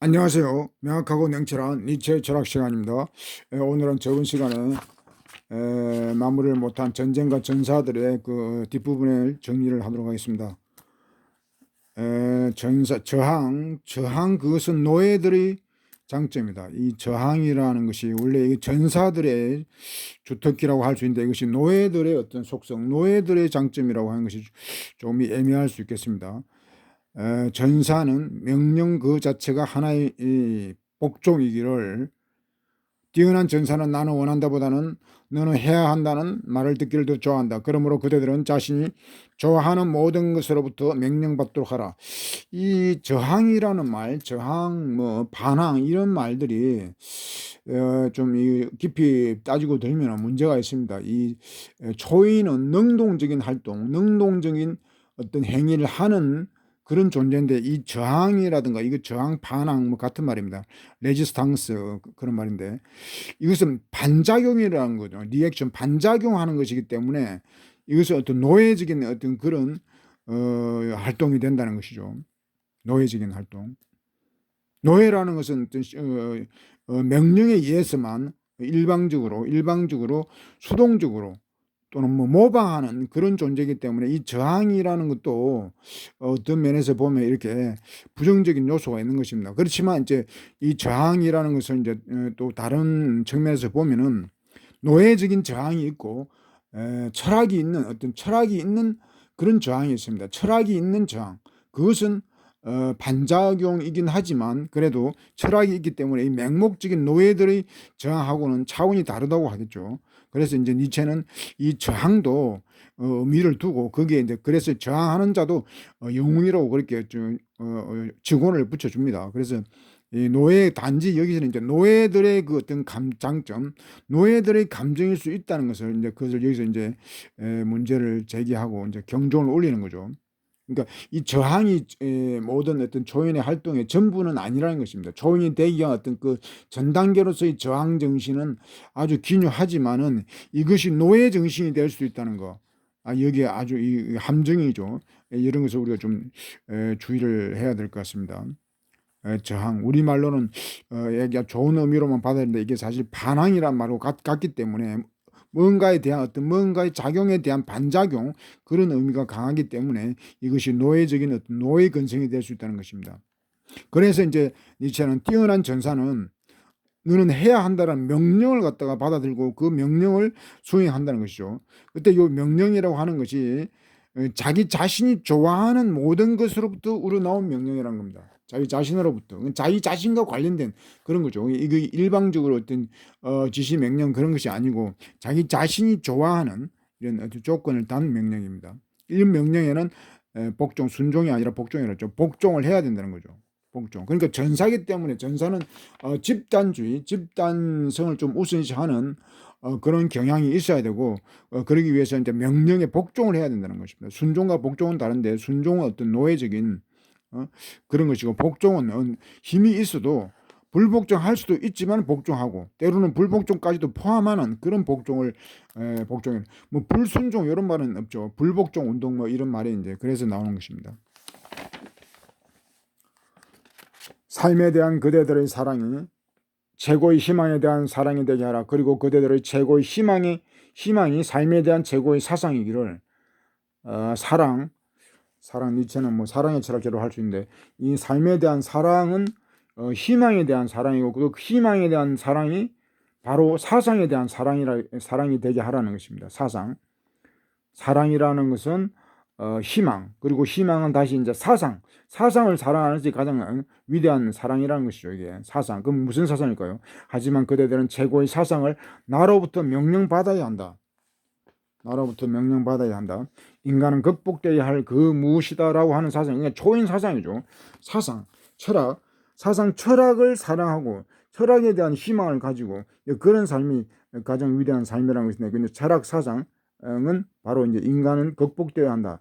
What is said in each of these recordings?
안녕하세요. 명확하고 냉철한 니체 철학 시간입니다. 오늘은 적은 시간에 마무리를 못한 전쟁과 전사들의 그 뒷부분을 정리를 하도록 하겠습니다. 저항 그것은 노예들의 장점이다. 이 저항이라는 것이 원래 이 전사들의 주특기라고 할 수 있는데, 이것이 노예들의 어떤 속성, 노예들의 장점이라고 하는 것이 좀 애매할 수 있겠습니다. 전사는 명령 그 자체가 하나의 이 복종이기를, 뛰어난 전사는 나는 원한다보다는 너는 해야 한다는 말을 듣기를 더 좋아한다. 그러므로 그대들은 자신이 좋아하는 모든 것으로부터 명령받도록 하라. 이 저항이라는 말, 저항, 반항, 이런 말들이 좀 깊이 따지고 들면 문제가 있습니다. 이 초인은 능동적인 활동, 능동적인 어떤 행위를 하는 그런 존재인데, 이 저항이라든가 이거 저항, 반항 같은 말입니다. 레지스탕스 그런 말인데, 이것은 반작용이라는 거죠. 리액션, 반작용하는 것이기 때문에 이것은 어떤 노예적인 어떤 그런 활동이 된다는 것이죠. 노예적인 활동. 노예라는 것은 어떤 명령에 의해서만 일방적으로 수동적으로 또는 모방하는 그런 존재이기 때문에, 이 저항이라는 것도 어떤 면에서 보면 이렇게 부정적인 요소가 있는 것입니다. 그렇지만 이제 이 저항이라는 것을 이제 또 다른 측면에서 보면은 노예적인 저항이 있고, 철학이 있는 어떤 철학이 있는 그런 저항이 있습니다. 철학이 있는 저항, 그것은 반작용이긴 하지만 그래도 철학이 있기 때문에 이 맹목적인 노예들의 저항하고는 차원이 다르다고 하겠죠. 그래서 이제 니체는 이 저항도 의미를 두고, 거기에 이제 그래서 저항하는 자도 영웅이라고 그렇게 직원을 붙여줍니다. 그래서 이 노예, 단지 여기서는 이제 노예들의 그 어떤 장점, 노예들의 감정일 수 있다는 것을 이제 그것을 여기서 이제 문제를 제기하고 이제 경종을 울리는 거죠. 그러니까 이 저항이 모든 어떤 초인의 활동의 전부는 아니라는 것입니다. 초인이 되기 위한 어떤 그 전 단계로서의 저항 정신은 아주 기묘하지만은 이것이 노예 정신이 될 수 있다는 거. 여기에 아주 이 함정이죠. 이런 것을 우리가 좀 주의를 해야 될 것 같습니다. 저항, 우리말로는 얘기가 좋은 의미로만 받아야 되는데, 이게 사실 반항이란 말로 같기 때문에 뭔가에 대한 어떤 뭔가의 작용에 대한 반작용, 그런 의미가 강하기 때문에 이것이 노예적인 어떤 노예 근성이 될 수 있다는 것입니다. 그래서 이제 니체는 뛰어난 전사는 너는 해야 한다는 명령을 갖다가 받아들고 그 명령을 수행한다는 것이죠. 그때 이 명령이라고 하는 것이 자기 자신이 좋아하는 모든 것으로부터 우러나온 명령이라는 겁니다. 자기 자신으로부터, 자기 자신과 관련된 그런 거죠. 이거 일방적으로 어떤 지시 명령 그런 것이 아니고 자기 자신이 좋아하는 이런 어떤 조건을 단 명령입니다. 이 명령에는 복종, 순종이 아니라 복종이라죠. 복종을 해야 된다는 거죠. 복종. 그러니까 전사기 때문에 전사는 집단주의, 집단성을 좀 우선시하는 그런 경향이 있어야 되고, 그러기 위해서 이제 명령에 복종을 해야 된다는 것입니다. 순종과 복종은 다른데, 순종은 어떤 노예적인 그런 것이고, 복종은 힘이 있어도 불복종할 수도 있지만 복종하고, 때로는 불복종까지도 포함하는 그런 복종을 복종해. 뭐 불순종 이런 말은 없죠. 불복종 운동 뭐 이런 말이 이제 그래서 나오는 것입니다. 삶에 대한 그대들의 사랑이 최고의 희망에 대한 사랑이 되게 하라. 그리고 그대들의 최고의 희망이 삶에 대한 최고의 사상이기를. 사랑 니체는 뭐 사랑의 철학자로 할 수 있는데, 이 삶에 대한 사랑은 희망에 대한 사랑이고, 그 희망에 대한 사랑이 바로 사상에 대한 사랑이 되게 하라는 것입니다. 사랑이라는 것은 희망, 그리고 희망은 다시 이제 사상을 사랑하는 것이 가장 위대한 사랑이라는 것이죠. 이게 사상. 그럼 무슨 사상일까요? 하지만 그대들은 최고의 사상을 나로부터 명령받아야 한다. 인간은 극복되어야 할 그 무엇이다라고 하는 사상, 그러니까 초인 사상이죠. 철학을 사랑하고 철학에 대한 희망을 가지고 그런 삶이 가장 위대한 삶이라는 것인데, 근데 철학 사상은 바로 이제 인간은 극복되어야 한다.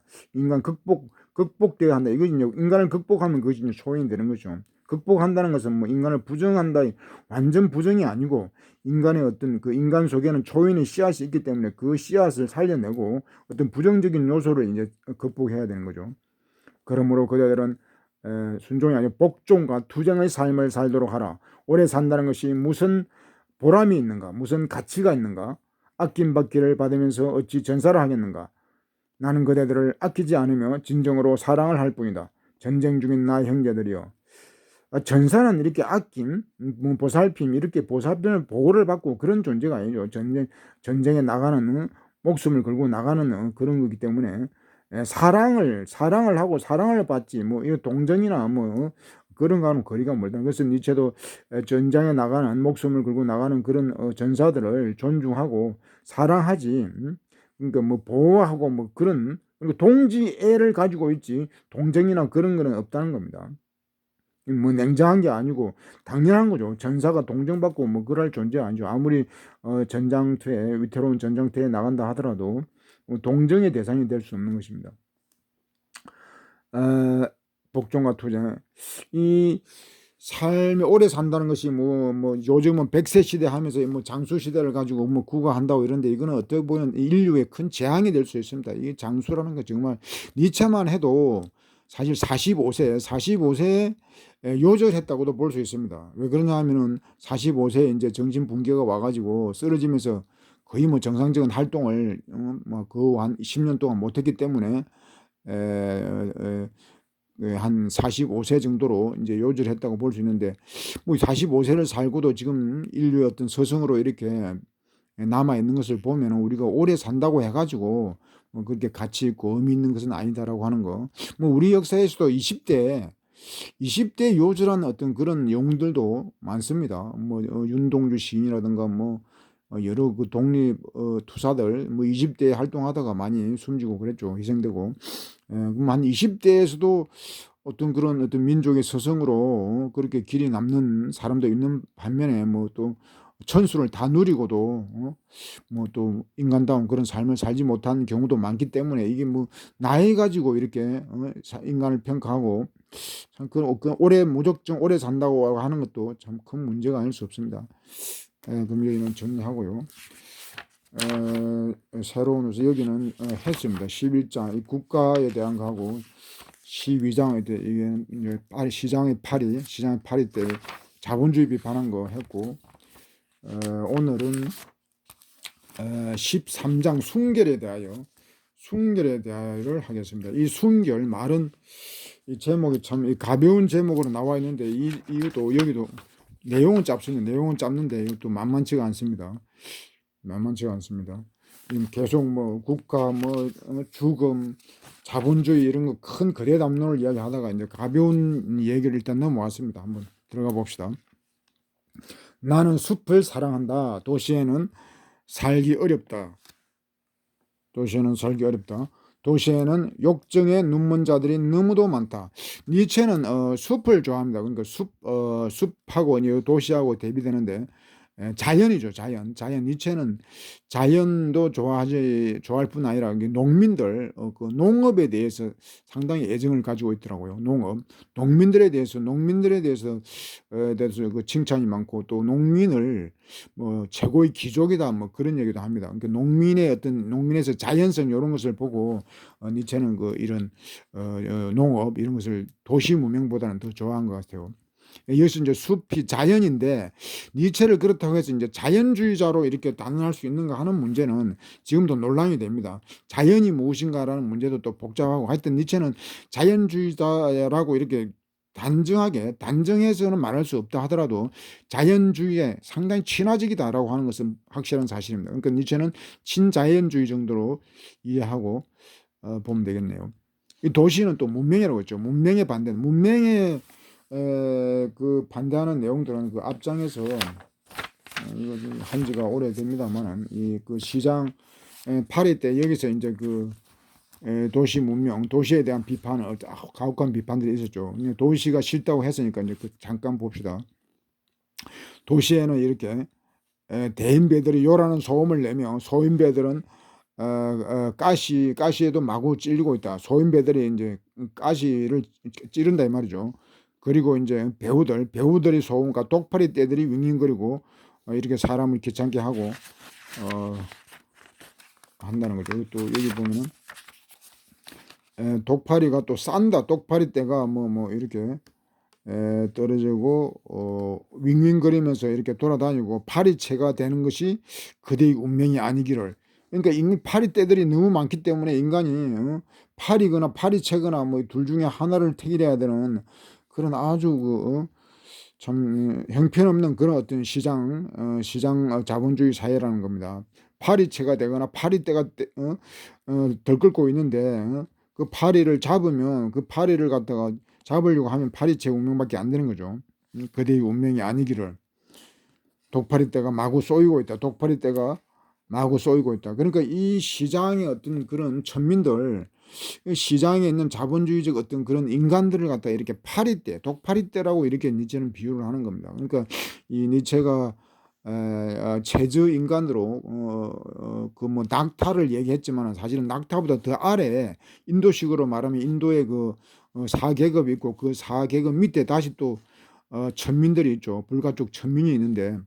극복되어야 한다. 이것이 인간을 극복하면 그것이 이제 초인이 되는 거죠. 극복한다는 것은 뭐 인간을 부정한다, 완전 부정이 아니고, 인간의 어떤 그 인간 속에는 초인의 씨앗이 있기 때문에 그 씨앗을 살려내고 어떤 부정적인 요소를 이제 극복해야 되는 거죠. 그러므로 그들은 순종이 아니고 복종과 투쟁의 삶을 살도록 하라. 오래 산다는 것이 무슨 보람이 있는가, 무슨 가치가 있는가, 아낌받기를 받으면서 어찌 전사를 하겠는가. 나는 그대들을 아끼지 않으며 진정으로 사랑을 할 뿐이다. 전쟁 중인 나의 형제들이여. 전사는 이렇게 아낌, 뭐 보살핌, 이렇게 보살핌을 보호를 받고 그런 존재가 아니죠. 전쟁에 나가는 목숨을 걸고 나가는 그런 거기 때문에 사랑을 하고 사랑을 받지 뭐 이거 동정이나 뭐 그런 거는 거리가 멀다. 그래서 니체도 전장에 나가는 목숨을 걸고 나가는 그런 전사들을 존중하고 사랑하지. 그러니까 뭐 보호하고 뭐 그런 동지애를 가지고 있지 동정이나 그런 거는 없다는 겁니다. 뭐 냉정한 게 아니고 당연한 거죠. 전사가 동정받고 뭐 그럴 존재 아니죠. 아무리 전장터에 위태로운 전장터에 나간다 하더라도 동정의 대상이 될 수 없는 것입니다. 복종과 투쟁, 이 삶이 오래 산다는 것이 뭐 요즘은 100세 시대 하면서 뭐 장수 시대를 가지고 뭐 구가한다고 이런데 이거는 어떻게 보면 인류의 큰 재앙이 될 수 있습니다. 이 장수라는 거 정말 니체만 해도 사실 45세에 요절했다고도 볼 수 있습니다. 왜 그러냐 하면은 45세에 이제 정신 붕괴가 와가지고 쓰러지면서 거의 뭐 정상적인 활동을 그 한 10년 동안 못했기 때문에 한 45세 정도로 이제 요절했다고 볼 수 있는데 뭐 45세를 살고도 지금 인류의 어떤 서성으로 이렇게 남아 있는 것을 보면 우리가 오래 산다고 해가지고 뭐 그렇게 가치 있고 의미 있는 것은 아니다라고 하는 거. 뭐 우리 역사에서도 20대 요절한 어떤 그런 영웅들도 많습니다. 뭐 윤동주 시인이라든가 뭐 여러 그 독립 투사들 뭐 20대 활동하다가 많이 숨지고 그랬죠. 희생되고. 그럼 한 20대에서도 어떤 그런 어떤 민족의 서성으로 그렇게 길이 남는 사람도 있는 반면에 뭐 또 천수를 다 누리고도 뭐 또 인간다운 그런 삶을 살지 못한 경우도 많기 때문에 이게 뭐 나이 가지고 이렇게 인간을 평가하고 참 그 오래 무적정 오래 산다고 하는 것도 참 큰 문제가 아닐 수 없습니다. 그럼 여기는 정리하고요. 새로운 우선 여기는 했습니다. 11장 국가에 대한 거하고 12장에 대해 이게 시장의 파리 때 자본주의 비판한 거 했고 오늘은 13장 순결에 대하여를 하겠습니다. 이 순결 말은 이 제목이 참 가벼운 제목으로 나와 있는데 이것도 여기도 내용은 짧는데 이것도 만만치가 않습니다. 계속 뭐 국가 뭐 죽음 자본주의 이런 거 큰 거대 담론을 이야기하다가 이제 가벼운 얘기를 일단 넘어왔습니다. 한번 들어가 봅시다. 나는 숲을 사랑한다. 도시에는 살기 어렵다. 도시에는 욕정에 눈먼 자들이 너무도 많다. 니체는 숲을 좋아합니다. 그러니까 숲하고 도시하고 대비되는데 자연이죠. 자연. 니체는 자연도 좋아할 뿐 아니라 농민들 그 농업에 대해서 상당히 애정을 가지고 있더라고요. 농민들에 대해서 그 칭찬이 많고 또 농민을 뭐 최고의 귀족이다 뭐 그런 얘기도 합니다. 그러니까 농민에서 자연성 이런 것을 보고 니체는 그 이런 농업 이런 것을 도시 문명보다는 더 좋아한 것 같아요. 여기서 이제 숲이 자연인데 니체를 그렇다고 해서 이제 자연주의자로 이렇게 단언할 수 있는가 하는 문제는 지금도 논란이 됩니다. 자연이 무엇인가라는 문제도 또 복잡하고 하여튼 니체는 자연주의자라고 이렇게 단정해서는 말할 수 없다 하더라도 자연주의에 상당히 친화적이다라고 하는 것은 확실한 사실입니다. 그러니까 니체는 친자연주의 정도로 이해하고 보면 되겠네요. 이 도시는 또 문명이라고 했죠. 문명의 반대, 그 반대하는 내용들은 그 앞장에서 이거 한 지가 오래됩니다만 그 시장 파리 때 여기서 이제 그 도시 문명, 도시에 대한 비판을 가혹한 비판들이 있었죠. 도시가 싫다고 했으니까 이제 잠깐 봅시다. 도시에는 이렇게 대인배들이 요라는 소음을 내며 소인배들은 가시에도 마구 찔리고 있다. 소인배들이 이제 가시를 찌른다 이 말이죠. 그리고 이제 배우들이 소음과 독파리 떼들이 윙윙거리고 이렇게 사람을 귀찮게 하고 한다는 거죠. 또 여기 보면은 독파리가 또 싼다. 독파리 떼가 이렇게 떨어지고 윙윙거리면서 이렇게 돌아다니고 파리채가 되는 것이 그대의 운명이 아니기를. 그러니까 이미 파리떼들이 너무 많기 때문에 인간이 파리거나 파리채거나 뭐 둘 중에 하나를 택일해야 되는 그런 아주 참 형편없는 그런 어떤 시장 자본주의 사회라는 겁니다. 파리채가 되거나 파리떼가 들끓고 있는데 그 파리를 잡으면 그 파리를 갖다가 잡으려고 하면 파리채 운명밖에 안 되는 거죠. 그대의 운명이 아니기를. 독파리떼가 마구 쏘이고 있다. 독파리떼가 마구 쏘이고 있다. 그러니까 이 시장의 어떤 그런 천민들, 시장에 있는 자본주의적 어떤 그런 인간들을 갖다 이렇게 파리떼, 독파리떼라고 이렇게 니체는 비유를 하는 겁니다. 그러니까 이 니체가 체즈 인간으로 그 뭐 낙타를 얘기했지만 사실은 낙타보다 더 아래 인도식으로 말하면 인도의 그 4계급이 있고 그 4계급 밑에 다시 또 천민들이 있죠. 불가촉 천민이 있는데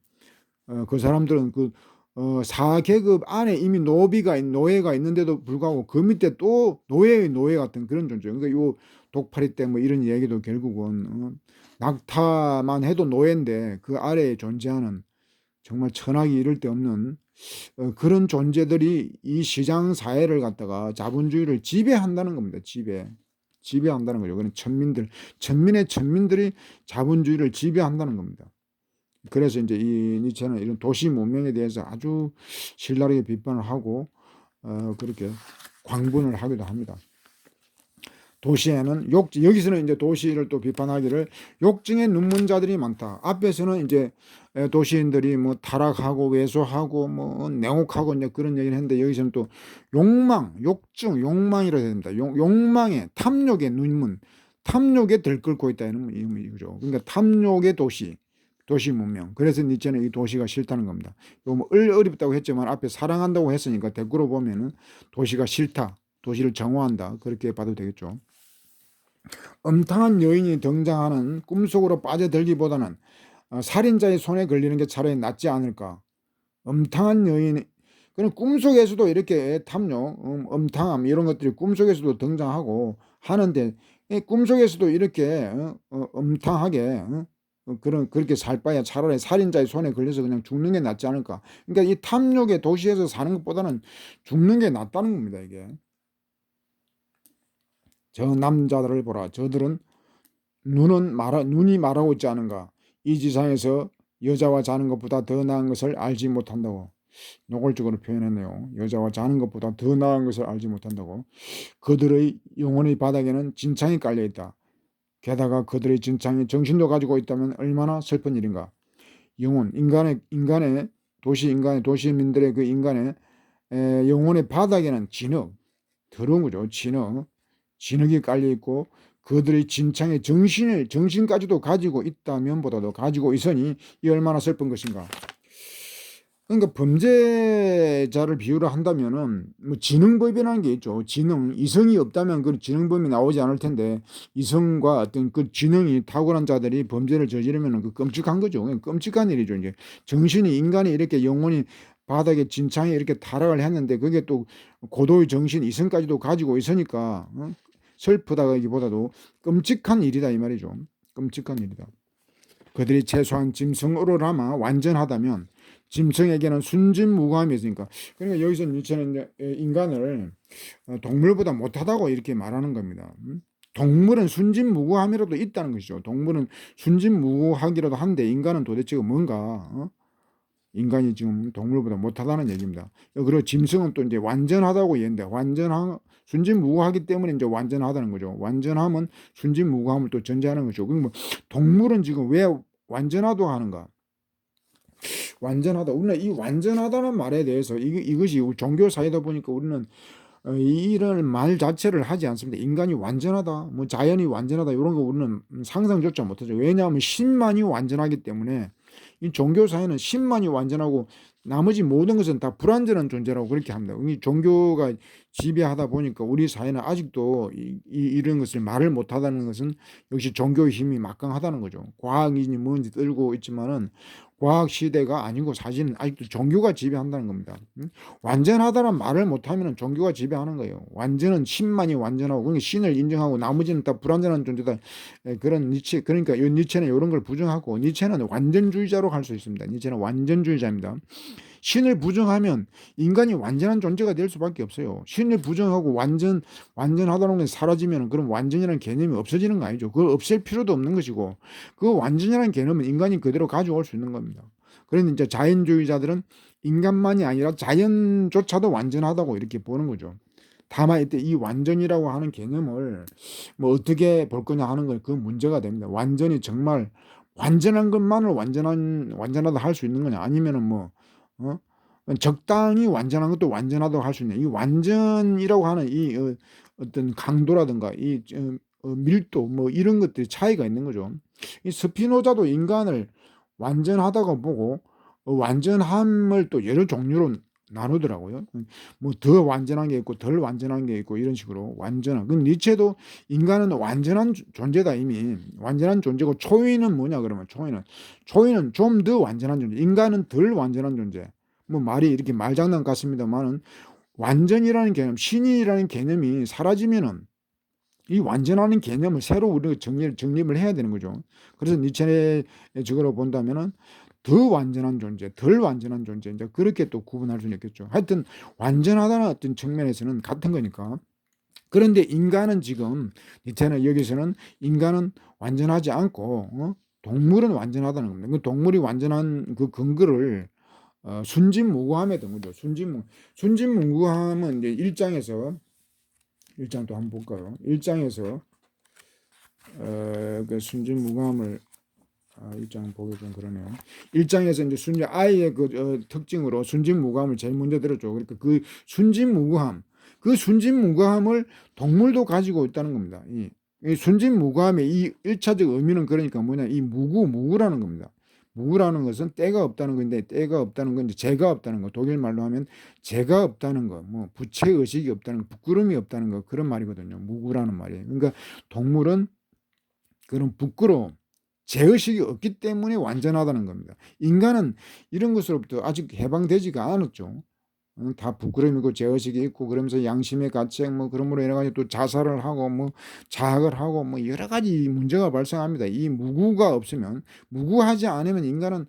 그 사람들은 그 4계급 안에 이미 노예가 있는데도 불구하고 그 밑에 또 노예의 노예 같은 그런 존재예요. 그러니까 요 독파리떼 뭐 이런 이야기도 결국은 낙타만 해도 노예인데 그 아래에 존재하는 정말 천하기 이를 데 없는 그런 존재들이 이 시장 사회를 갖다가 자본주의를 지배한다는 겁니다. 지배한다는 거죠. 그런 천민의 천민들이 자본주의를 지배한다는 겁니다. 그래서 이제 이 니체는 이런 도시 문명에 대해서 아주 신랄하게 비판을 하고 그렇게 광분을 하기도 합니다. 도시에는 여기서는 이제 도시를 또 비판하기를 욕증의 눈문자들이 많다. 앞에서는 이제 도시인들이 뭐 타락하고 왜소하고 뭐 냉혹하고 이제 그런 얘기를 했는데 여기서는 또 욕망이라 해야 됩니다. 욕망의 탐욕의 눈문, 탐욕에 들끓고 있다는 의미죠. 그러니까 탐욕의 도시 문명. 그래서 니체는 이 도시가 싫다는 겁니다. 뭐 어렵다고 했지만 앞에 사랑한다고 했으니까 댓글로 보면은 도시가 싫다, 도시를 정오한다 그렇게 봐도 되겠죠. 엄탕한 여인이 등장하는 꿈속으로 빠져들기보다는 살인자의 손에 걸리는 게 차라리 낫지 않을까. 엄탕한 여인, 그럼 꿈속에서도 이렇게 탐욕, 엄탕함 이런 것들이 꿈속에서도 등장하고 하는데 꿈속에서도 이렇게 엄탕하게 그렇게 살 바야 차라리 살인자의 손에 걸려서 그냥 죽는 게 낫지 않을까. 그러니까 이 탐욕의 도시에서 사는 것보다는 죽는 게 낫다는 겁니다. 이게. 저 남자들을 보라. 저들은 눈이 말하고 있지 않은가. 이 지상에서 여자와 자는 것보다 더 나은 것을 알지 못한다고. 노골적으로 표현했네요. 여자와 자는 것보다 더 나은 것을 알지 못한다고. 그들의 영혼의 바닥에는 진창이 깔려있다. 게다가 그들의 진창이 정신도 가지고 있다면 얼마나 슬픈 일인가. 영혼, 인간의 도시민들의 그 인간의 영혼의 바닥에는 더러운 거죠. 진흙이 깔려있고 그들의 진창에 정신까지도 가지고 있다면보다도 가지고 있으니 이 얼마나 슬픈 것인가. 그러니까 범죄자를 비유를 한다면은 뭐 지능법이라는 게 있죠. 이성이 없다면 그 지능법이 나오지 않을 텐데 이성과 어떤 그 지능이 탁월한 자들이 범죄를 저지르면은 그 끔찍한 거죠. 그냥 끔찍한 일이죠. 이제 인간이 이렇게 영혼이 바닥에 진창에 이렇게 타락을 했는데 그게 또 고도의 이성까지도 가지고 있으니까 슬프다기보다도 끔찍한 일이다 이 말이죠. 끔찍한 일이다. 그들이 최소한 짐승으로나마 완전하다면 짐승에게는 순진무구함이 있으니까. 그러니까 여기서 니체는 인간을 동물보다 못하다고 이렇게 말하는 겁니다. 동물은 순진무구함이라도 있다는 것이죠. 동물은 순진무구하기라도 한데 인간은 도대체 뭔가 인간이 지금 동물보다 못하다는 얘기입니다. 그리고 짐승은 또 이제 완전하다고 얘기했는데 순진무구하기 때문에 이제 완전하다는 거죠. 완전함은 순진무구함을 또 전제하는 거죠. 그럼 뭐 동물은 지금 왜 완전하다고 하는가? 완전하다. 우리는 이 완전하다는 말에 대해서 이것이 종교 사회다 보니까 우리는 이런 말 자체를 하지 않습니다. 인간이 완전하다, 뭐 자연이 완전하다 이런 거 우리는 상상조차 못하죠. 왜냐하면 신만이 완전하기 때문에 이 종교 사회는 신만이 완전하고 나머지 모든 것은 다 불완전한 존재라고 그렇게 합니다. 이 종교가 지배하다 보니까 우리 사회는 아직도 이런 것을 말을 못하다는 것은 역시 종교의 힘이 막강하다는 거죠. 과학이니 뭔지 떨고 있지만은 과학 시대가 아니고 사실은 아직도 종교가 지배한다는 겁니다. 완전하다는 말을 못하면 종교가 지배하는 거예요. 완전은 신만이 완전하고 그러니까 신을 인정하고 나머지는 다 불완전한 존재다. 그런 니체, 그러니까 이 니체는 이런 걸 부정하고, 니체는 완전주의자로 갈 수 있습니다. 니체는 완전주의자입니다. 신을 부정하면 인간이 완전한 존재가 될 수밖에 없어요. 신을 부정하고 완전하다는 게 사라지면 그럼 완전이라는 개념이 없어지는 거 아니죠. 그걸 없앨 필요도 없는 것이고, 그 완전이라는 개념은 인간이 그대로 가져올 수 있는 겁니다. 그런데 이제 자연주의자들은 인간만이 아니라 자연조차도 완전하다고 이렇게 보는 거죠. 다만 이때 이 완전이라고 하는 개념을 뭐 어떻게 볼 거냐 하는 건 그 문제가 됩니다. 완전히 정말 완전한 것만을 완전하다 할 수 있는 거냐 아니면은 뭐 어? 적당히 완전한 것도 완전하다고 할 수 있냐. 이 완전이라고 하는 이 어떤 강도라든가 이 밀도 뭐 이런 것들이 차이가 있는 거죠. 이 스피노자도 인간을 완전하다고 보고 완전함을 또 여러 종류로 나누더라고요. 뭐 더 완전한 게 있고 덜 완전한 게 있고 이런 식으로 완전한. 그럼 니체도 인간은 완전한 존재다 이미. 완전한 존재고 초인은 뭐냐 그러면 초인은 좀 더 완전한 존재. 인간은 덜 완전한 존재. 뭐 말이 이렇게 말장난 같습니다만은 완전이라는 개념, 신이라는 개념이 사라지면은 이 완전하는 개념을 새로 우리가 정립을 해야 되는 거죠. 그래서 니체의 적으로 본다면은 더 완전한 존재, 덜 완전한 존재, 이제 그렇게 또 구분할 수 있겠죠. 하여튼 완전하다는 어떤 측면에서는 같은 거니까. 그런데 인간은 지금 니체는 여기서는 인간은 완전하지 않고 동물은 완전하다는 겁니다. 그 동물이 완전한 그 근거를 순진무구함에 든 거죠. 순진무구함은 이제 1장에서 1장 또 한번 볼까요? 1장에서 그 순진무구함을 1장 보기 좀 그러네요. 1장에서 이제 아이의 그 특징으로 순진무구함을 제일 먼저 들었죠. 그러니까 그 순진무구함을 동물도 가지고 있다는 겁니다. 이 순진무구함의 이 1차적 의미는 그러니까 뭐냐, 이 무구라는 겁니다. 무구라는 것은 때가 없다는 건데, 때가 없다는 건 이제 죄가 없다는 거. 독일 말로 하면 죄가 없다는 거, 뭐 부채 의식이 없다는 거, 부끄러움이 없다는 거, 그런 말이거든요. 무구라는 말이에요. 그러니까 동물은 그런 부끄러움, 죄의식이 없기 때문에 완전하다는 겁니다. 인간은 이런 것으로부터 아직 해방되지가 않았죠. 다 부끄러움이고 죄의식이 있고 그러면서 양심의 가책 뭐 그러므로 여러 가지 또 자살을 하고 뭐 자학을 하고 뭐 여러 가지 문제가 발생합니다. 이 무구가 없으면, 무구하지 않으면 인간은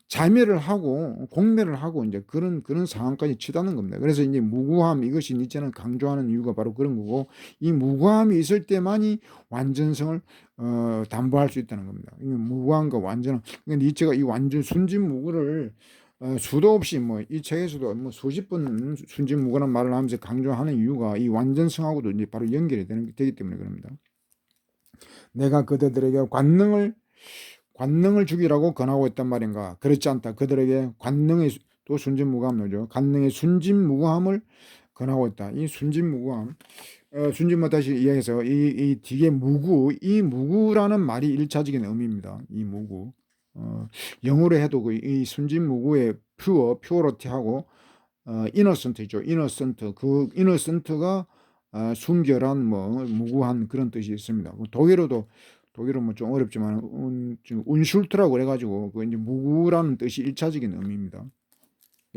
자멸을 하고 공멸을 하고 이제 그런 상황까지 치닫는 겁니다. 그래서 이제 무구함, 이것이 니체는 강조하는 이유가 바로 그런 거고, 이 무구함이 있을 때만이 완전성을 담보할 수 있다는 겁니다. 무구함과 완전함. 그러니까 니체가 이 완전 순진무구를 수도 없이 뭐 이 책에서도 뭐 수십 번 순진무구란 말을 하면서 강조하는 이유가 이 완전성하고도 이제 바로 연결이 되기 때문에 그럽니다. 내가 그들에게 관능을 주기라고 권하고 있단 말인가? 그렇지 않다. 그들에게 관능의 또 순진무구함이죠. 관능의 순진무구함을 권하고 있다. 이 순진무구함, 순진무 다시 이야기해서 이 뒤에 이 무구라는 말이 1차적인 의미입니다. 이 무구. 영어로 해도 이 순진무구의 퓨어러티하고 이너센트죠. 그 이너센트가 순결한 뭐 무구한 그런 뜻이 있습니다. 독일은 뭐 좀 어렵지만 운슐트라고 그래가지고 그 이제 무구라는 뜻이 1차적인 의미입니다.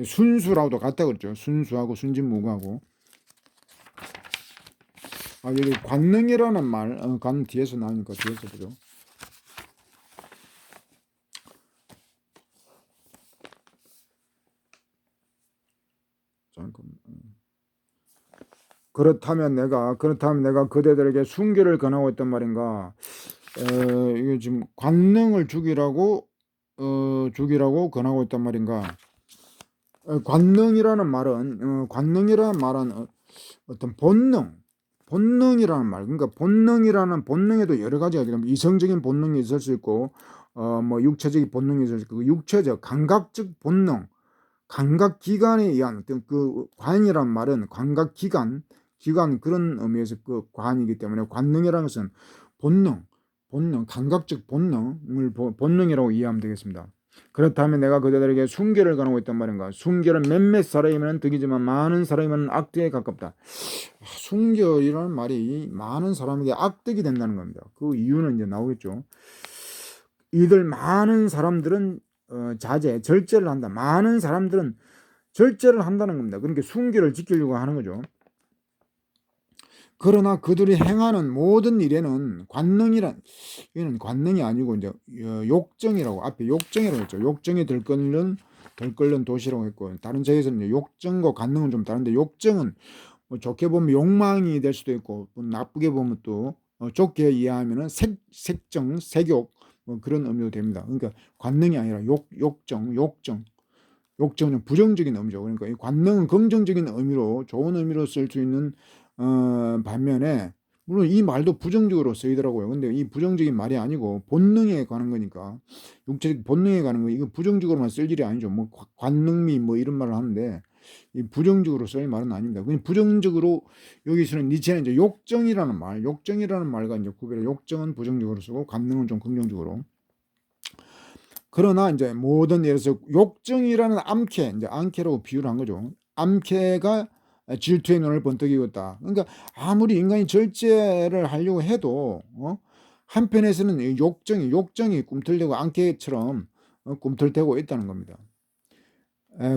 순수라고도 같다 그랬죠. 순수하고 순진무구하고. 여기 관능이라는 말, 관 뒤에서 나오니까 뒤에서 보죠. 잠깐. 그렇다면 내가 그대들에게 순결을 권하고 있단 말인가? 이게 지금 관능을 주기라고 권하고 있단 말인가? 관능이라는 말은 어떤 본능이라는 말. 그러니까 본능에도 여러 가지가 있어요. 이성적인 본능이 있을 수 있고, 뭐 육체적인 본능이 있을 수 있고, 육체적 감각적 본능, 감각 기관에 의한 어떤 그 관이란 말은 감각 기관 그런 의미에서 그 관이기 때문에 관능이라는 것은 본능, 감각적 본능을 본능이라고 이해하면 되겠습니다. 그렇다면 내가 그대들에게 순결을 권하고 있단 말인가? 순결은 몇몇 사람이면 덕이지만 많은 사람이면 악덕에 가깝다. 순결이라는 말이 많은 사람에게 악덕이 된다는 겁니다. 그 이유는 이제 나오겠죠. 이들 많은 사람들은 절제를 한다. 많은 사람들은 절제를 한다는 겁니다. 그러니까 순결을 지키려고 하는 거죠. 그러나 그들이 행하는 모든 일에는 이는 관능이 아니고 이제 욕정이라고, 앞에 욕정이라고 했죠. 욕정이 들끓는 도시라고 했고, 다른 책에서는 욕정과 관능은 좀 다른데, 욕정은 뭐 좋게 보면 욕망이 될 수도 있고, 나쁘게 보면 또 좋게 이해하면은 색정, 색욕, 뭐 그런 의미도 됩니다. 그러니까 관능이 아니라 욕정은 부정적인 의미죠. 그러니까 이 관능은 긍정적인 의미로, 좋은 의미로 쓸 수 있는 반면에, 물론 이 말도 부정적으로 쓰이더라고요. 근데 이 부정적인 말이 아니고 본능에 관한 거니까, 육체적 본능에 관한 거, 이거 부정적으로만 쓸 일이 아니죠. 뭐 관능미 뭐 이런 말을 하는데, 이 부정적으로 쓸 말은 아닙니다. 그냥 부정적으로, 여기서는 니체는 이제 욕정이라는 말과 이제 구별해. 욕정은 부정적으로 쓰고 관능은 좀 긍정적으로. 그러나 이제 모든, 예를 들어서 욕정이라는 이제 암캐라고 비유를 한 거죠. 암캐가 질투의 눈을 번뜩이었다. 그러니까 아무리 인간이 절제를 하려고 해도 한편에서는 욕정이 꿈틀대고 암캐처럼 꿈틀대고 있다는 겁니다.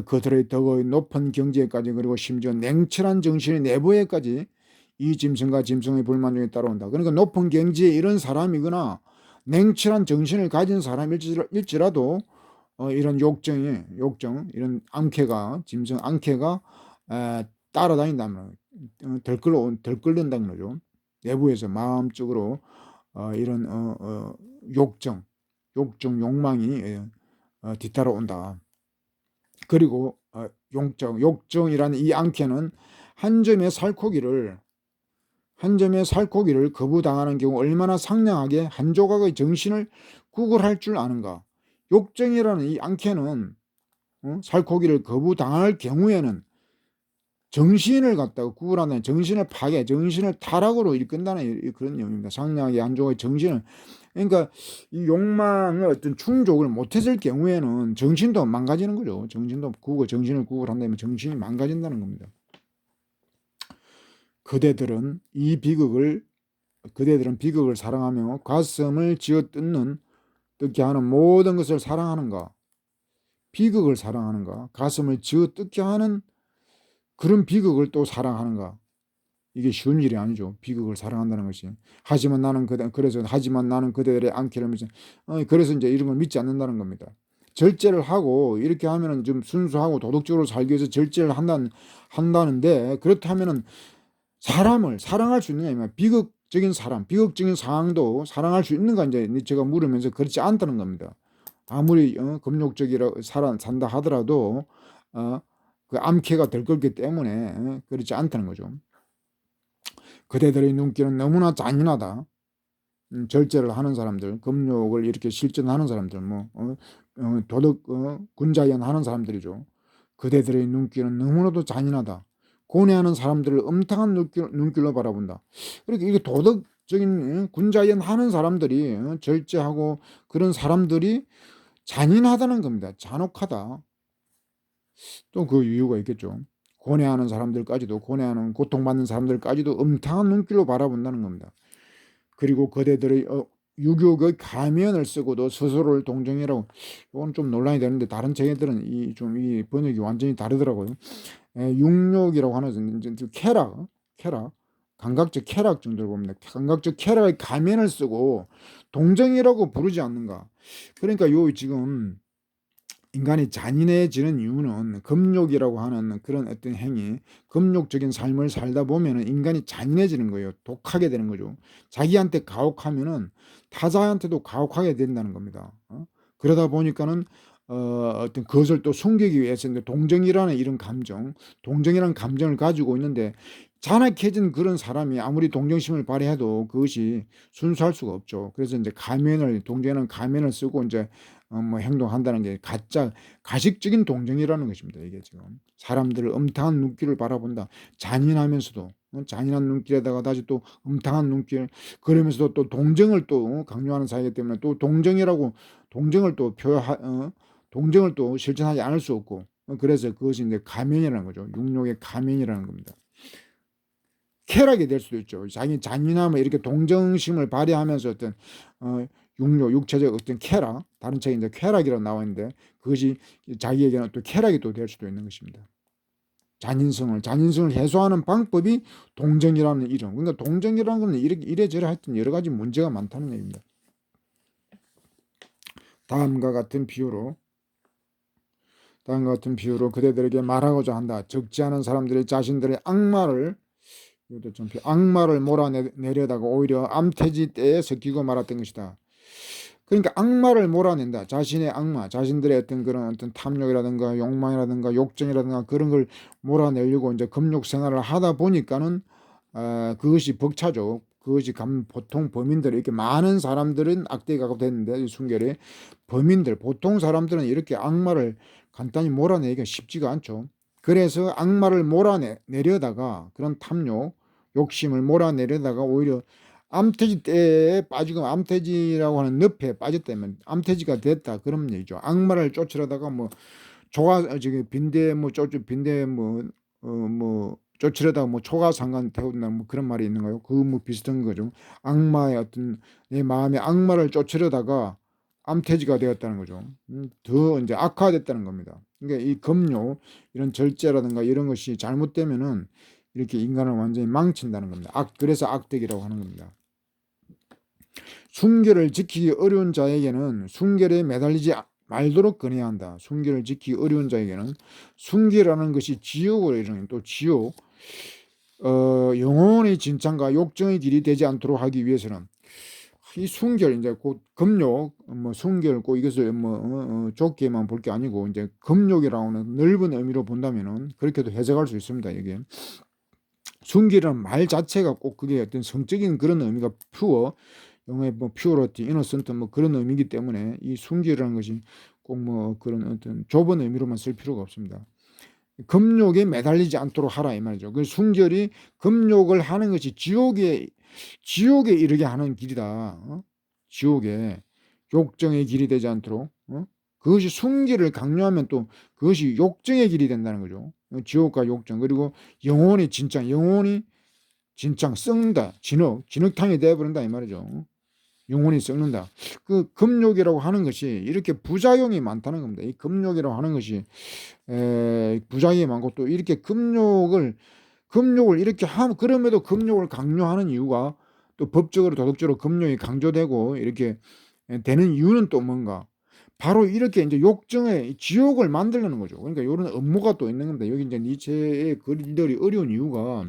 그들의 더 높은 경지에까지, 그리고 심지어 냉철한 정신의 내부에까지 이 짐승과 짐승의 불만 중에 따라온다. 그러니까 높은 경지에 이런 사람이거나 냉철한 정신을 가진 사람일지라도 이런 욕정, 이런 짐승 앙캐가 따라다닌다면 들끓는다는 거죠. 내부에서 마음적으로 이런 욕망이 뒤따라온다. 그리고 욕정이라는 이 앙캐는 한 점의 살코기를 거부당하는 경우 얼마나 상냥하게 한 조각의 정신을 구걸할 줄 아는가. 욕정이라는 이 앙캐는 살코기를 거부당할 경우에는 정신을 갖다가 구걸하는, 정신을 타락으로 일끈다는 그런 의미입니다. 상냥하게 한 조각의 정신을. 그러니까 이 욕망의 어떤 충족을 못했을 경우에는 정신도 망가지는 거죠. 정신을 구걸한다면 정신이 망가진다는 겁니다. 그대들은 비극을 사랑하며 가슴을 뜯게 하는 모든 것을 사랑하는가? 비극을 사랑하는가? 가슴을 뜯게 하는 그런 비극을 또 사랑하는가? 이게 쉬운 일이 아니죠. 비극을 사랑한다는 것이. 하지만 나는 그대들의 앙캐를 그래서 이제 이런 걸 믿지 않는다는 겁니다. 절제를 하고 이렇게 하면은 좀 순수하고 도덕적으로 살기 위해서 절제를 한다는데, 그렇다면은 사람을 사랑할 수 있느냐, 비극적인 상황도 사랑할 수 있는가, 이제 제가 물으면서 그렇지 않다는 겁니다. 아무리 금욕적이라 산다 하더라도 그 암캐가 들끓기 때문에 그렇지 않다는 거죠. 그대들의 눈길은 너무나 잔인하다. 절제를 하는 사람들, 금욕을 이렇게 실천하는 사람들, 도덕 군자연 하는 사람들이죠. 그대들의 눈길은 너무나도 잔인하다. 고뇌하는 사람들을 음탕한 눈길로 바라본다. 그러니까 이게 도덕적인 군자연 하는 사람들이, 절제하고 그런 사람들이 잔인하다는 겁니다. 잔혹하다. 또 그 이유가 있겠죠. 고뇌하는 고통받는 사람들까지도 음탕한 눈길로 바라본다는 겁니다. 그리고 그대들의 유교의 가면을 쓰고도 스스로를 동정이라고. 이건 좀 논란이 되는데, 다른 책들은 이 번역이 완전히 다르더라고요. 육욕이라고 하는 쾌락, 감각적 쾌락 정도를 봅니다. 감각적 쾌락의 가면을 쓰고 동정이라고 부르지 않는가. 그러니까 지금 인간이 잔인해지는 이유는 금욕이라고 하는 그런 어떤 행위, 금욕적인 삶을 살다 보면은 인간이 잔인해지는 거예요. 독하게 되는 거죠. 자기한테 가혹하면은 타자한테도 가혹하게 된다는 겁니다. 그러다 보니까는 어떤 그것을 또 숨기기 위해서 동정이라는 감정을 가지고 있는데, 잔악해진 그런 사람이 아무리 동정심을 발휘해도 그것이 순수할 수가 없죠. 그래서 이제 동정이라는 가면을 쓰고 이제 행동한다는 게 가식적인 동정이라는 것입니다. 이게 지금 사람들을 음탕한 눈길을 바라본다. 잔인하면서도, 잔인한 눈길에다가 다시 또 음탕한 눈길, 그러면서도 또 동정을 또 강요하는 사이기 때문에 또 동정을 또 동정을 또 실천하지 않을 수 없고, 그래서 그것이 이제 가면이라는 거죠. 육욕의 가면이라는 겁니다. 쾌락이 될 수도 있죠. 자기 잔인함을 이렇게 동정심을 발휘하면서 어떤 육욕, 육체적 어떤 쾌락, 다른 책에 이제 쾌락이라고 나와 있는데 그것이 자기에게는 또 쾌락이 또 될 수도 있는 것입니다. 잔인성을 해소하는 방법이 동정이라는 이름. 그러니까 동정이라는 건 이래저래 하여튼 여러 가지 문제가 많다는 얘기입니다. 다음과 같은 비유로 그대들에게 말하고자 한다. 적지 않은 사람들이 자신들의 악마를 몰아내려다가 오히려 암태지 때에 섞이고 말았던 것이다. 그러니까 악마를 몰아낸다. 자신의 악마, 자신들의 어떤 그런 어떤 탐욕이라든가 욕망이라든가 욕정이라든가 그런 걸 몰아내려고 이제 금욕 생활을 하다 보니까는 그것이 벅차죠. 그것이 보통 범인들 이렇게 많은 사람들은 악대에 가깝됐는데 순결에 범인들 보통 사람들은 이렇게 악마를 간단히 몰아내기가 쉽지가 않죠. 그래서 악마를 몰아내려다가 그런 탐욕, 욕심을 몰아내려다가 오히려 암태지 때에 빠지고 암태지라고 하는 늪에 빠졌다면 암태지가 됐다 그런 얘기죠. 악마를 쫓으려다가 뭐 빈대 쫓으려다가 뭐 초가상간 태운다 뭐 그런 말이 있는가요? 그 뭐 비슷한 거죠. 악마의 어떤 내 마음의 악마를 쫓으려다가 암태지가 되었다는 거죠. 더 이제 악화됐다는 겁니다. 그러니까 이 금욕 이런 절제라든가 이런 것이 잘못되면은 이렇게 인간을 완전히 망친다는 겁니다. 그래서 악덕이라고 하는 겁니다. 순결을 지키기 어려운 자에게는 순결에 매달리지 말도록 권해야 한다. 순결을 지키기 어려운 자에게는 순결이라는 것이 지옥으로 이르는 또 지옥 영혼의 진창과 욕정의 길이 되지 않도록 하기 위해서는 이 순결 이제 곧 금욕 뭐 순결 꼭 이것을 좁게만 볼 게 아니고 이제 금욕이라고는 넓은 의미로 본다면은 그렇게도 해석할 수 있습니다. 이게 순결이라는 말 자체가 꼭 그게 어떤 성적인 그런 의미가 영어의 뭐 퓨어리티, 이노센트 뭐 그런 의미이기 때문에 이 순결이라는 것이 꼭 뭐 그런 어떤 좁은 의미로만 쓸 필요가 없습니다. 금욕에 매달리지 않도록 하라 이 말이죠. 그 순결이 금욕을 하는 것이 지옥에 이르게 하는 길이다. 지옥에 욕정의 길이 되지 않도록 그것이 순결을 강요하면 또 그것이 욕정의 길이 된다는 거죠. 지옥과 욕정 그리고 영혼이 진창 썩는다. 진흙탕이 되어버린다 이 말이죠. 영혼이 썩는다. 그 금욕이라고 하는 것이 이렇게 부작용이 많다는 겁니다. 이 금욕이라고 하는 것이 부작용이 많고 또 이렇게 금욕을 이렇게 그럼에도 금욕을 강요하는 이유가 또 법적으로 도덕적으로 금욕이 강조되고 이렇게 되는 이유는 또 뭔가 바로 이렇게 이제 욕정의 지옥을 만들려는 거죠. 그러니까 이런 업무가 또 있는 겁니다. 여기 이제 니체의 글들이 어려운 이유가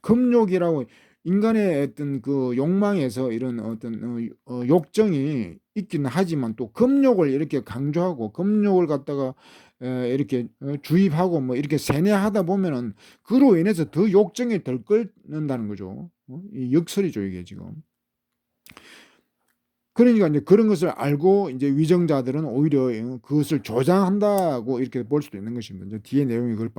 금욕이라고 인간의 어떤 그 욕망에서 이런 어떤 욕정이 있기는 하지만 또 금욕을 이렇게 강조하고 금욕을 갖다가 이렇게 주입하고 뭐 이렇게 세뇌하다 보면은 그로 인해서 더 욕정이 덜 끓는다는 거죠. 이 역설이죠 이게 지금. 그러니까 이제 그런 것을 알고 이제 위정자들은 오히려 그것을 조장한다고 이렇게 볼 수도 있는 것입니다. 이제 뒤에 내용이 그걸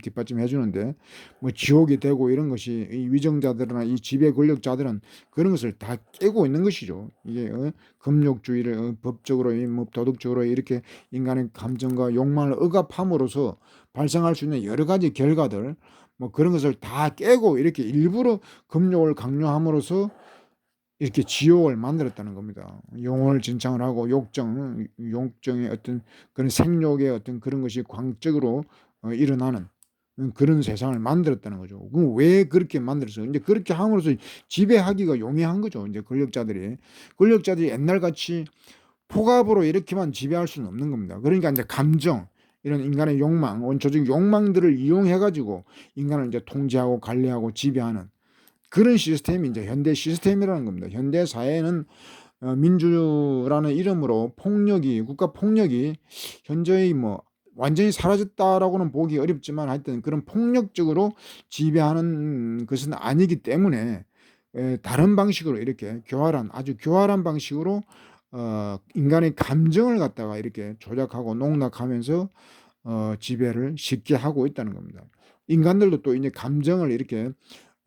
뒷받침해 주는데 뭐 지옥이 되고 이런 것이 이 위정자들이나 이 지배 권력자들은 그런 것을 다 깨고 있는 것이죠. 이게 금욕주의를 법적으로 뭐 도덕적으로 이렇게 인간의 감정과 욕망을 억압함으로써 발생할 수 있는 여러 가지 결과들 뭐 그런 것을 다 깨고 이렇게 일부러 금욕을 강요함으로써 이렇게 지옥을 만들었다는 겁니다. 영혼을 진창을 하고 욕정의 어떤 그런 생욕의 어떤 그런 것이 광적으로 일어나는 그런 세상을 만들었다는 거죠. 그럼 왜 그렇게 만들었어요? 이제 그렇게 함으로써 지배하기가 용이한 거죠. 이제 권력자들이 옛날같이 폭압으로 이렇게만 지배할 수는 없는 겁니다. 그러니까 이제 감정 이런 인간의 욕망, 원초적 욕망들을 이용해 가지고 인간을 이제 통제하고 관리하고 지배하는 그런 시스템이 이제 현대 시스템이라는 겁니다. 현대 사회는 민주라는 이름으로 국가 폭력이 현저히 뭐 완전히 사라졌다라고는 보기 어렵지만 하여튼 그런 폭력적으로 지배하는 것은 아니기 때문에 다른 방식으로 이렇게 아주 교활한 방식으로 인간의 감정을 갖다가 이렇게 조작하고 농락하면서 지배를 쉽게 하고 있다는 겁니다. 인간들도 또 이제 감정을 이렇게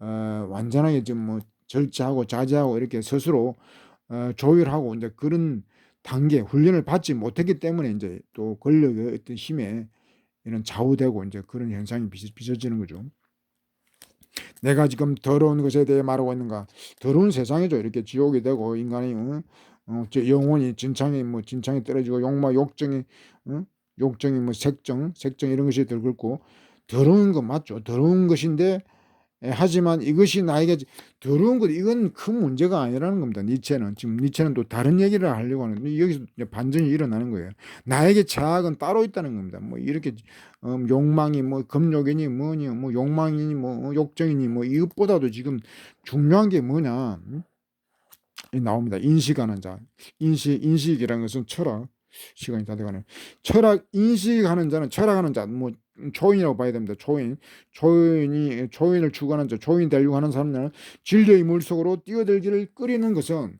완전하게 좀 뭐 절제하고 자제하고 이렇게 스스로 조율하고 이제 그런 단계 훈련을 받지 못했기 때문에 이제 또 권력의 어떤 힘에 이런 좌우되고 이제 그런 현상이 빚어지는 거죠. 내가 지금 더러운 것에 대해 말하고 있는가? 더러운 세상이죠. 이렇게 지옥이 되고 인간이 영혼이 진창에 떨어지고 욕정이 욕정이 색정 이런 것이 들끓고 더러운 거 맞죠. 더러운 것인데 하지만 이것이 나에게 더러운 것 이건 큰 문제가 아니라는 겁니다. 니체는 또 다른 얘기를 하려고 하는데 여기서 반전이 일어나는 거예요. 나에게 죄악은 따로 있다는 겁니다. 뭐 이렇게 욕망이 금욕이니 뭐니 욕망이니 욕정이니 이것보다도 지금 중요한 게 뭐냐 나옵니다. 인식하는 자. 인식이라는 것은 철학. 시간이 다 돼가네. 인식하는 자는 철학하는 자. 초인이라고 봐야 됩니다. 초인을 추구하는 자, 초인 되려고 하는 사람들은 진리의 물속으로 뛰어들기를 끓이는 것은,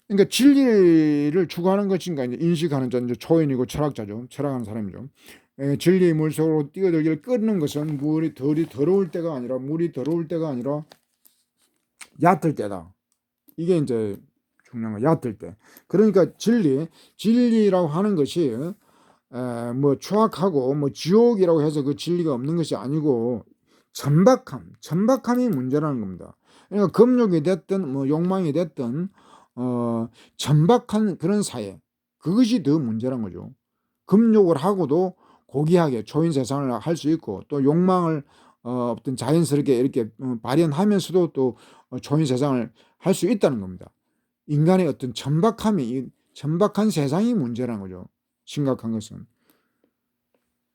그러니까 진리를 추구하는 것인가 이제 인식하는 자, 이제 초인이고 철학자죠. 철학하는 사람이죠. 진리의 물속으로 뛰어들기를 끓이는 것은 물이 더러울 때가 아니라 얕을 때다. 이게 이제 중요한 거, 얕을 때. 그러니까 진리라고 하는 것이 추악하고 지옥이라고 해서 그 진리가 없는 것이 아니고 천박함이 문제라는 겁니다. 그러니까 금욕이 됐든 욕망이 됐든 천박한 그런 사회, 그것이 더 문제란 거죠. 금욕을 하고도 고귀하게 초인 세상을 할 수 있고 또 욕망을 어떤 자연스럽게 이렇게 발현하면서도 또 초인 세상을 할 수 있다는 겁니다. 인간의 어떤 천박한 세상이 문제라는 거죠. 심각한 것은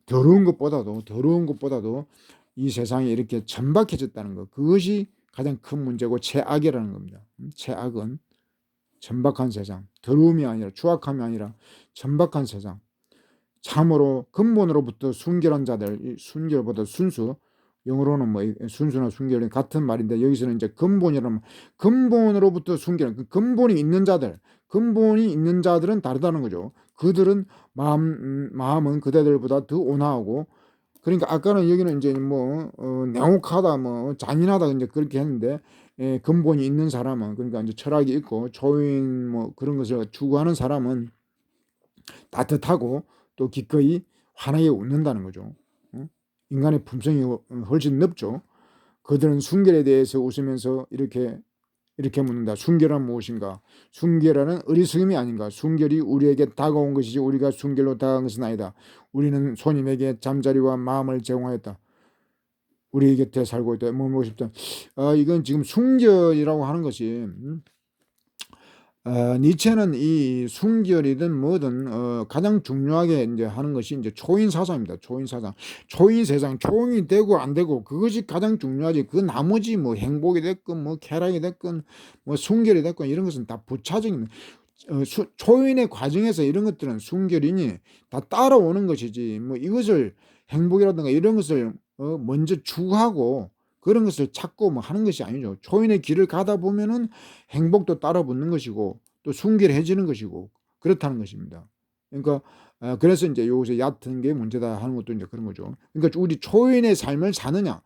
더러운 것보다도 이 세상이 이렇게 천박해졌다는 것, 그것이 가장 큰 문제고 최악이라는 겁니다. 최악은 천박한 세상, 더러움이 아니라 추악함이 아니라 천박한 세상. 참으로 근본으로부터 순결한 자들, 순결보다 순수, 영어로는 순수나 순결이 같은 말인데 여기서는 이제 근본으로부터 순결, 근본이 있는 자들은 다르다는 거죠. 그들은 마음은 그대들보다 더 온화하고, 그러니까 아까는 여기는 이제 냉혹하다, 잔인하다 이제 그렇게 했는데 근본이 있는 사람은, 그러니까 이제 철학이 있고 조인 그런 것을 추구하는 사람은 따뜻하고 또 기꺼이 환하게 웃는다는 거죠. 인간의 품성이 훨씬 높죠. 그들은 순결에 대해서 웃으면서 이렇게 묻는다. 순결은 무엇인가? 순결은 어리석음이 아닌가? 순결이 우리에게 다가온 것이지 우리가 순결로 다가간 것은 아니다. 우리는 손님에게 잠자리와 마음을 제공하였다. 우리 곁에 살고 있다. 뭐고 싶다. 이건 지금 순결이라고 하는 것이 니체는 이 순결이든 뭐든 가장 중요하게 이제 하는 것이 이제 초인 사상입니다. 초인 세상, 초인이 되고 안 되고 그것이 가장 중요하지. 그 나머지 행복이 됐건 쾌락이 됐건 순결이 됐건 이런 것은 다 부차적인 초인의 과정에서 이런 것들은 순결이니 다 따라오는 것이지. 이것을 행복이라든가 이런 것을 먼저 추구하고 그런 것을 찾고 하는 것이 아니죠. 초인의 길을 가다 보면은 행복도 따라 붙는 것이고 또 순결해지는 것이고 그렇다는 것입니다. 그러니까 그래서 이제 여기서 얕은 게 문제다 하는 것도 이제 그런 거죠. 그러니까 우리 초인의 삶을 사느냐,